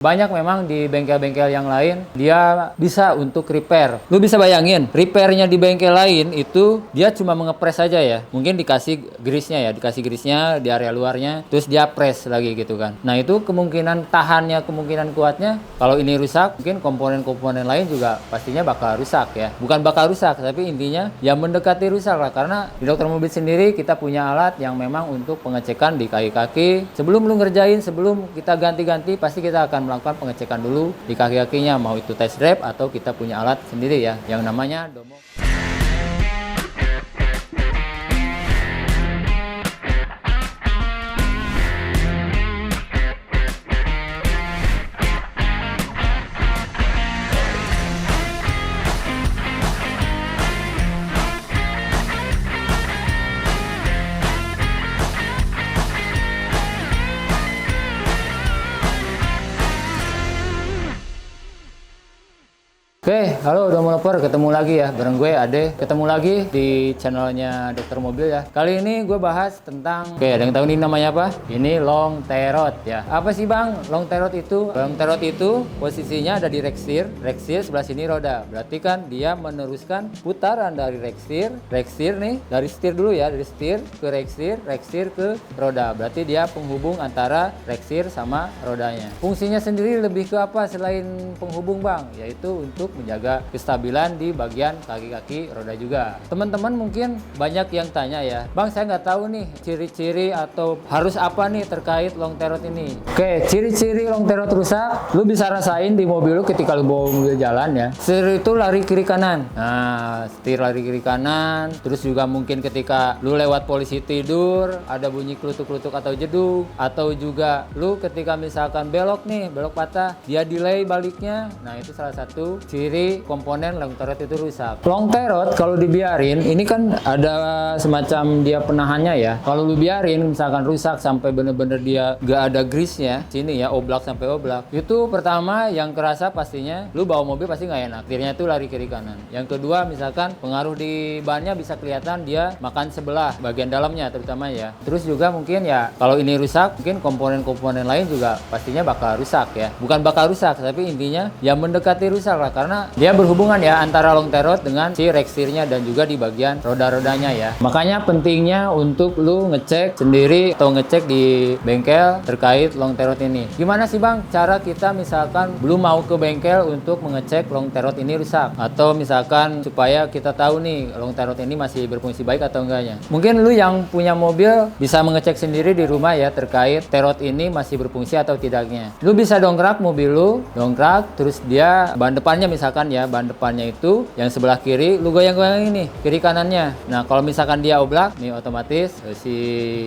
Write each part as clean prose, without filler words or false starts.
Banyak memang di bengkel-bengkel yang lain, dia bisa untuk repair. Lu bisa bayangin, repairnya di bengkel lain itu dia cuma mengepres saja ya. Mungkin dikasih grease-nya di area luarnya, terus dia press lagi gitu kan. Nah itu kemungkinan tahannya, kemungkinan kuatnya, kalau ini rusak, mungkin komponen-komponen lain juga pastinya bakal rusak ya. Bukan bakal rusak, tapi intinya ya mendekati rusak lah. Karena di dokter mobil sendiri kita punya alat yang memang untuk pengecekan di kaki-kaki. Sebelum lu ngerjain, sebelum kita ganti-ganti, pasti kita akan melakukan pengecekan dulu di kaki-kakinya, mau itu test drive atau kita punya alat sendiri ya yang namanya Domo. Oke, halo Domo-lover, ketemu lagi ya bareng gue Ade. Ketemu lagi di channelnya Dokter Mobil ya. Kali ini gue bahas tentang, ada yang tahu ini namanya apa? Ini long tie rod ya. Apa sih bang long tie rod itu? Long tie rod itu posisinya ada di reksir sebelah sini roda. Berarti kan dia meneruskan putaran dari reksir nih, dari setir dulu ya, dari setir ke reksir ke roda. Berarti dia penghubung antara reksir sama rodanya. Fungsinya sendiri lebih ke apa selain penghubung bang? Yaitu untuk menjaga kestabilan di bagian kaki-kaki roda juga. Teman-teman mungkin banyak yang tanya ya, bang saya nggak tahu nih ciri-ciri atau harus apa nih terkait long tie rod ini. Oke, ciri-ciri long tie rod rusak, lu bisa rasain di mobil lu ketika lu bawa mobil jalan ya. Setir itu lari kiri kanan. Nah, setir lari kiri kanan. Terus juga mungkin ketika lu lewat polisi tidur, ada bunyi klutuk-klutuk atau jeduk. Atau juga lu ketika misalkan belok patah, dia delay baliknya. Nah, itu salah satu ciri komponen long tie rod itu rusak. Long tie rod kalau dibiarin, ini kan ada semacam dia penahannya ya. Kalau lu biarin misalkan rusak sampai bener-bener dia gak ada grease-nya, sini ya, oblak sampai oblak. Itu pertama yang kerasa pastinya lu bawa mobil pasti nggak enak. Setirnya tuh lari kiri kanan. Yang kedua misalkan pengaruh di bannya bisa kelihatan dia makan sebelah bagian dalamnya terutama ya. Terus juga mungkin ya kalau ini rusak, mungkin komponen-komponen lain juga pastinya bakal rusak ya. Bukan bakal rusak, tapi intinya ya mendekati rusak lah. Karena dia berhubungan ya antara long tie rod dengan si reksirnya dan juga di bagian roda-rodanya ya. Makanya pentingnya untuk lu ngecek sendiri atau ngecek di bengkel terkait long tie rod ini. Gimana sih bang cara kita misalkan belum mau ke bengkel untuk mengecek long tie rod ini rusak? Atau misalkan supaya kita tahu nih long tie rod ini masih berfungsi baik atau enggaknya. Mungkin lu yang punya mobil bisa mengecek sendiri di rumah ya terkait tie rod ini masih berfungsi atau tidaknya. Lu bisa dongkrak mobil lu, terus dia ban depannya misalkan ya, ban depannya itu yang sebelah kiri lu goyang-goyang ini kiri kanannya. Nah kalau misalkan dia oblak nih, otomatis si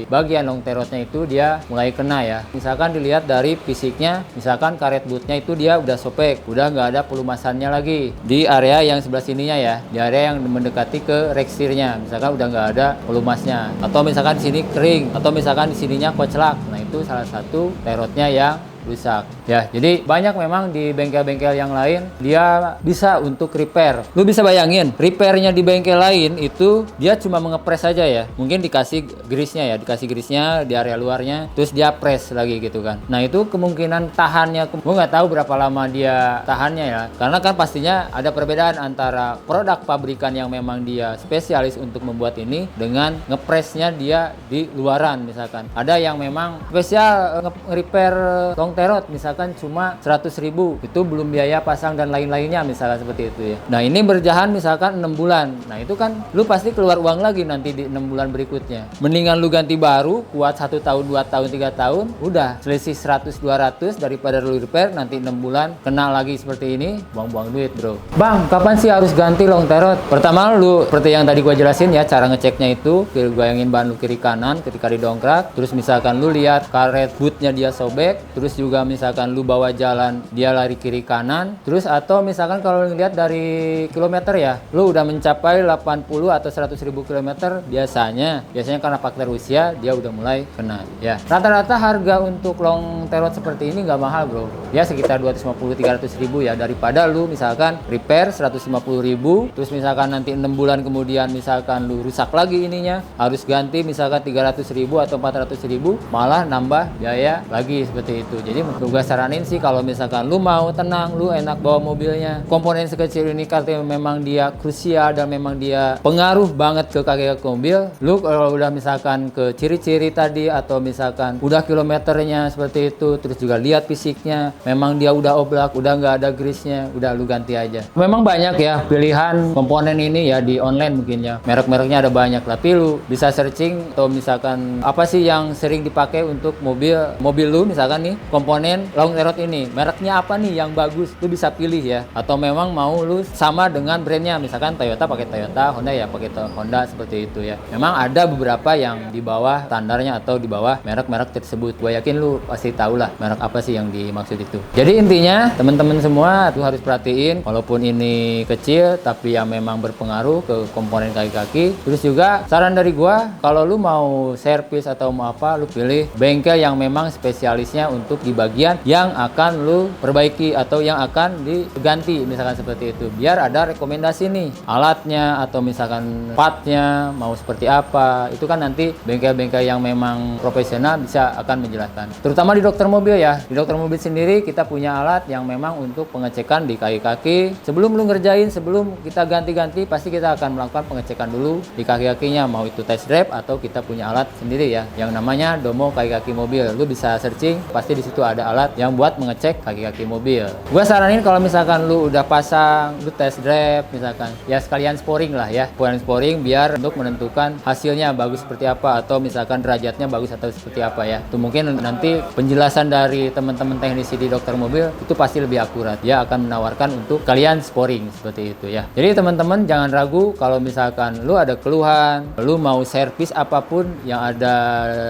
bagian long tie rodnya itu dia mulai kena ya. Misalkan dilihat dari fisiknya, misalkan karet bootnya itu dia udah sobek, udah nggak ada pelumasannya lagi di area yang sebelah sininya ya, di area yang mendekati ke reksirnya. Misalkan udah nggak ada pelumasnya, atau misalkan di sini kering, atau misalkan di sininya koclak. Nah itu salah satu tie rodnya yang rusak ya. Jadi banyak memang di bengkel-bengkel yang lain dia bisa untuk repair. Lu bisa bayangin repairnya di bengkel lain itu dia cuma mengepres saja ya. Mungkin dikasih grease-nya di area luarnya, terus dia press lagi gitu kan. Nah itu kemungkinan tahannya, gue nggak tahu berapa lama dia tahannya ya. Karena kan pastinya ada perbedaan antara produk pabrikan yang memang dia spesialis untuk membuat ini dengan ngepresnya dia di luaran misalkan. Ada yang memang spesial nge-repair long tie rod misalkan cuma 100.000, itu belum biaya pasang dan lain-lainnya misalkan seperti itu ya. Nah ini berjalan misalkan 6 bulan, nah itu kan lu pasti keluar uang lagi nanti di 6 bulan berikutnya. Mendingan lu ganti baru kuat 1 tahun 2 tahun 3 tahun, udah selisih 100-200 daripada lu repair nanti 6 bulan kena lagi seperti ini, buang-buang duit bro. Bang kapan sih harus ganti long tie rod? Pertama lu seperti yang tadi gua jelasin ya, cara ngeceknya itu goyangin ban lu kiri kanan ketika didongkrak, terus misalkan lu lihat karet bootnya dia sobek, terus juga misalkan lu bawa jalan dia lari kiri kanan, terus atau misalkan kalau lihat dari kilometer ya, lu udah mencapai 80 atau 100.000 kilometer, biasanya karena faktor usia dia udah mulai kena ya. Rata-rata harga untuk long tie rod seperti ini nggak mahal bro ya, sekitar 250-300.000 ya, daripada lu misalkan repair 150.000 terus misalkan nanti 6 bulan kemudian misalkan lu rusak lagi ininya, harus ganti misalkan 300.000 atau 400.000, malah nambah biaya lagi seperti itu. Jadi gue saranin sih kalau misalkan lu mau tenang, lu enak bawa mobilnya, komponen sekecil ini karena memang dia krusial dan memang dia pengaruh banget ke kaki-kaki mobil. Lu kalau udah misalkan ke ciri-ciri tadi atau misalkan udah kilometernya seperti itu, terus juga lihat fisiknya, memang dia udah oblak, udah nggak ada grease-nya, udah lu ganti aja. Memang banyak ya pilihan komponen ini ya di online mungkin ya. Merek-mereknya ada banyak, tapi lu bisa searching atau misalkan apa sih yang sering dipakai untuk mobil lu, misalkan nih komponen long terot ini mereknya apa nih yang bagus, lu bisa pilih ya. Atau memang mau lu sama dengan brandnya, misalkan Toyota pakai Toyota, Honda ya pakai Honda, seperti itu ya. Memang ada beberapa yang di bawah standarnya atau di bawah merek-merek tersebut. Gue yakin lu pasti tahu lah merek apa sih yang dimaksud itu. Jadi intinya teman-teman semua tuh harus perhatiin, walaupun ini kecil tapi yang memang berpengaruh ke komponen kaki-kaki. Terus juga saran dari gua, kalau lu mau servis atau mau apa, lu pilih bengkel yang memang spesialisnya untuk di bagian yang akan lu perbaiki atau yang akan diganti, misalkan seperti itu. Biar ada rekomendasi nih alatnya atau misalkan partnya mau seperti apa. Itu kan nanti bengkel-bengkel yang memang profesional bisa akan menjelaskan. Terutama di dokter mobil ya. Di dokter mobil sendiri kita punya alat yang memang untuk pengecekan di kaki-kaki. Sebelum lu ngerjain, sebelum kita ganti-ganti, pasti kita akan melakukan pengecekan dulu di kaki-kakinya, mau itu test drive atau kita punya alat sendiri ya yang namanya Domo kaki-kaki mobil. Lu bisa searching, pasti di situ ada alat yang buat mengecek kaki-kaki mobil. Gua saranin kalau misalkan lu udah pasang, lu test drive misalkan, ya sekalian sporing lah ya, sporing biar untuk menentukan hasilnya bagus seperti apa atau misalkan derajatnya bagus atau seperti apa ya. Itu mungkin nanti penjelasan dari teman-teman teknisi di dokter mobil itu pasti lebih akurat. Dia akan menawarkan untuk kalian sporing seperti itu ya. Jadi teman-teman jangan ragu kalau misalkan lu ada keluhan, lu mau servis apapun yang ada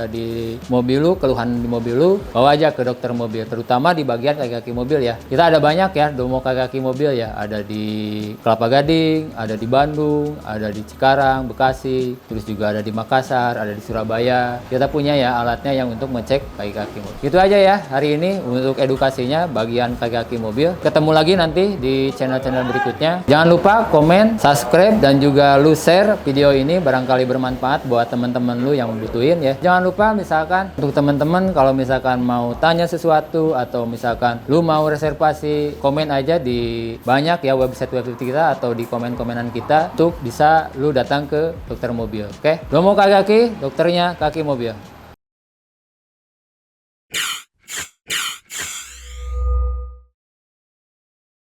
di mobil lu, keluhan di mobil lu, bawa aja ke dokter mobil, terutama di bagian kaki-kaki mobil ya. Kita ada banyak ya Domo kaki-kaki mobil ya, ada di Kelapa Gading, ada di Bandung, ada di Cikarang, Bekasi, terus juga ada di Makassar, ada di Surabaya. Kita punya ya alatnya yang untuk ngecek kaki-kaki mobil. Gitu aja ya hari ini untuk edukasinya bagian kaki-kaki mobil. Ketemu lagi nanti di channel-channel berikutnya. Jangan lupa komen, subscribe, dan juga lu share video ini barangkali bermanfaat buat teman-teman lu yang membutuhin ya. Jangan lupa misalkan untuk teman-teman kalau misalkan mau tanya sesuatu atau misalkan lu mau reservasi, komen aja di banyak ya website kita atau di komen-komenan kita untuk bisa lu datang ke dokter mobil. Oke? Domo kaki-kaki, dokternya kaki mobil.